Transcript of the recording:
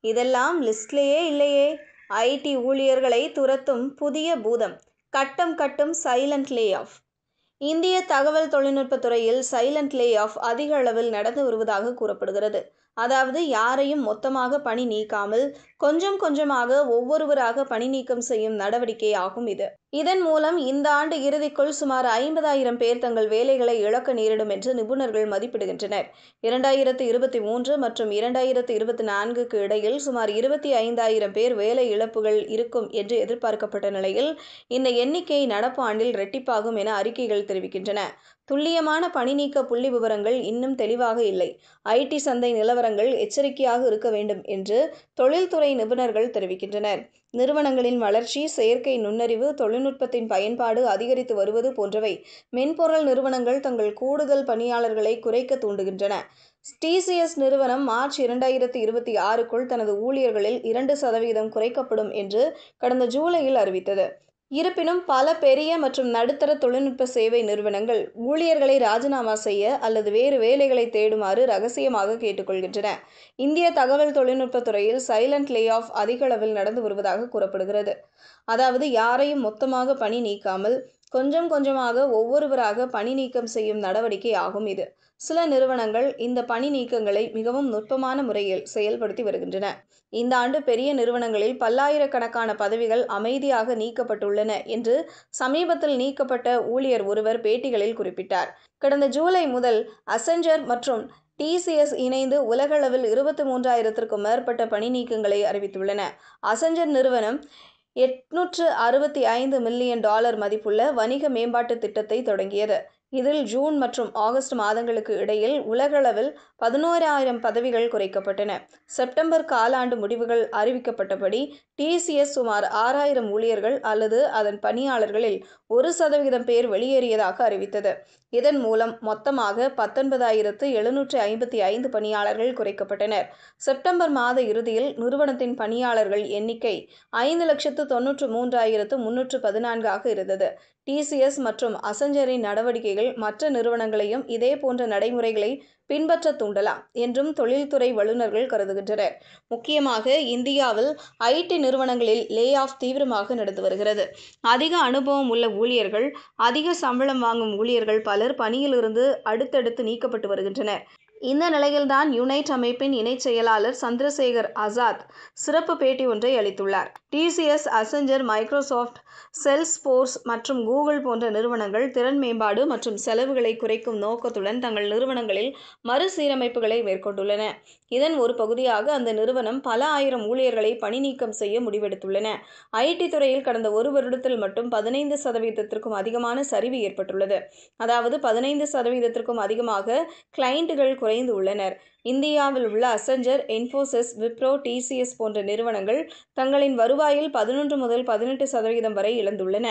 இதெல்லாம் லிஸ்ட்லேயே இல்லையே. ஐடி ஊழியர்களை துரத்தும் புதிய பூதம். கட்டம் கட்டும் சைலண்ட் லே ஆஃப். இந்திய தகவல் தொழில்நுட்பத் துறையில் சைலண்ட் லே ஆஃப் அதிக அளவில் நடந்து வருவதாக கூறப்படுகிறது. அதாவது யாரையும் மொத்தமாக பணி நீக்காமல் கொஞ்சம் கொஞ்சமாக ஒவ்வொருவராக பணி நீக்கம் செய்யும் நடவடிக்கை ஆகும் இது. இதன் மூலம் இந்த ஆண்டு இறுதிக்குள் சுமார் 50,000 பேர் தங்கள் வேலைகளை இழக்க நேரிடும் என்று நிபுணர்கள் மதிப்பிடுகின்றனர். 2023 மற்றும் 2024க்கு இடையில் சுமார் 25,000 பேர் வேலை இழப்புகள் இருக்கும் என்று எதிர்பார்க்கப்பட்ட நிலையில் இந்த எண்ணிக்கை நடப்பு ஆண்டில் இரட்டிப்பாகும் என அறிக்கைகள் தெரிவிக்கின்றன. துல்லியமான பணி நீக்க புள்ளி விவரங்கள் இன்னும் தெளிவாக இல்லை. ஐடி சந்தை நிலவரங்கள் எச்சரிக்கையாக இருக்க வேண்டும் என்று தொழில்துறை நிபுணர்கள் தெரிவிக்கின்றனர். நிறுவனங்களின் வளர்ச்சி, செயற்கை நுண்ணறிவு தொழில்நுட்பத்தின் பயன்பாடு அதிகரித்து வருவது போன்றவை மென்பொருள் நிறுவனங்கள் தங்கள் கூடுதல் பணியாளர்களை குறைக்க தூண்டுகின்றன. டிசிஎஸ் நிறுவனம் மார்ச் 2026க்குள் தனது ஊழியர்களில் 2% குறைக்கப்படும் என்று கடந்த ஜூலையில் அறிவித்தது. இருப்பினும் பல பெரிய மற்றும் நடுத்தர தொழில்நுட்ப சேவை நிறுவனங்கள் ஊழியர்களை ராஜினாமா செய்ய அல்லது வேறு வேலைகளை தேடுமாறு ரகசியமாக கேட்டுக்கொள்கின்றன. இந்திய தகவல் தொழில்நுட்பத் துறையில் சைலண்ட் லே ஆஃப் அதிக அளவில் நடந்து வருவதாக கூறப்படுகிறது. அதாவது யாரையும் மொத்தமாக பணி நீக்காமல் கொஞ்சம் கொஞ்சமாக ஒவ்வொருவராக பணி நீக்கம் செய்யும் நடவடிக்கை ஆகும் இது. சில நிறுவனங்கள் இந்த பணி நீக்கங்களை மிகவும் நுட்பமான முறையில் செயல்படுத்தி வருகின்றன. இந்த ஆண்டு பெரிய நிறுவனங்களில் பல்லாயிரக்கணக்கான பதவிகள் அமைதியாக நீக்கப்பட்டுள்ளன என்று சமீபத்தில் நீக்கப்பட்ட ஊழியர் ஒருவர் பேட்டிகளில் குறிப்பிட்டார். கடந்த ஜூலை முதல் அசெஞ்சர் மற்றும் டிசிஎஸ் இணைந்து உலகளவில் 23,000க்கும் மேற்பட்ட பணி நீக்கங்களை அறிவித்துள்ளன. அசெஞ்சர் நிறுவனம் $865 மில்லியன் மதிப்புள்ள வணிக மேம்பாட்டு திட்டத்தை தொடங்கியது. இதில் ஜூன் மற்றும் ஆகஸ்ட் மாதங்களுக்கு இடையில் உலகளவில் 11,000 பதவிகள் குறைக்கப்பட்டன. செப்டம்பர் காலாண்டு முடிவுகள் அறிவிக்கப்பட்டபடி டிசிஎஸ் சுமார் 6,000 ஊழியர்கள் அல்லது அதன் பணியாளர்களில் 1% பேர் வெளியேறியதாக அறிவித்தது. இதன் மூலம் மொத்தமாக 19,755 பணியாளர்கள் குறைக்கப்பட்டனர். செப்டம்பர் மாத இறுதியில் நிறுவனத்தின் பணியாளர்கள் எண்ணிக்கை 5,93,314 இருந்தது. டிசிஎஸ் மற்றும் அசெஞ்சரின் நடவடிக்கைகள் மற்ற நிறுவனங்களையும் இதே போன்ற நடைமுறைகளை பின்பற்ற தூண்டலாம் என்றும் தொழில்துறை வல்லுநர்கள் கருதுகின்றனர். முக்கியமாக இந்தியாவில் ஐடி நிறுவனங்களில் லே ஆஃப் தீவிரமாக நடந்து வருகிறது. அதிக அனுபவம் உள்ள ஊழியர்கள், அதிக சம்பளம் வாங்கும் ஊழியர்கள் பலர் பணியிலிருந்து அடுத்தடுத்து நீக்கப்பட்டு வருகின்றனர். இந்த நிலையில்தான் யுனைட் அமைப்பின் இணைச் செயலாளர் சந்திரசேகர் ஆசாத் சிறப்பு பேட்டி ஒன்றை அளித்துள்ளார். டிசிஎஸ், அசெஞ்சர், மைக்ரோசாஃப்ட், சேல்ஸ்போர்ஸ் மற்றும் கூகுள் போன்ற நிறுவனங்கள் திறன் மேம்பாடு மற்றும் செலவுகளை குறைக்கும் நோக்கத்துடன் தங்கள் நிறுவனங்களில் மறுசீரமைப்புகளை மேற்கொண்டுள்ளன. இதன் ஒரு பகுதியாக அந்த நிறுவனம் பல ஆயிரம் ஊழியர்களை பணி நீக்கம் செய்ய முடிவெடுத்துள்ளன. ஐடி துறையில் கடந்த ஒரு வருடத்தில் மட்டும் 15%க்கும் அதிகமான சரிவு ஏற்பட்டுள்ளது. அதாவது 15%க்கும் அதிகமாக கிளையண்டுகள் குறைந்து உள்ளனர். இந்தியாவில் உள்ள அசெஞ்சர், இன்ஃபோசிஸ், விப்ரோ, டிசிஎஸ் போன்ற நிறுவனங்கள் தங்களின் வருவாயில் 11 முதல் 18% வரை இழந்துள்ளன.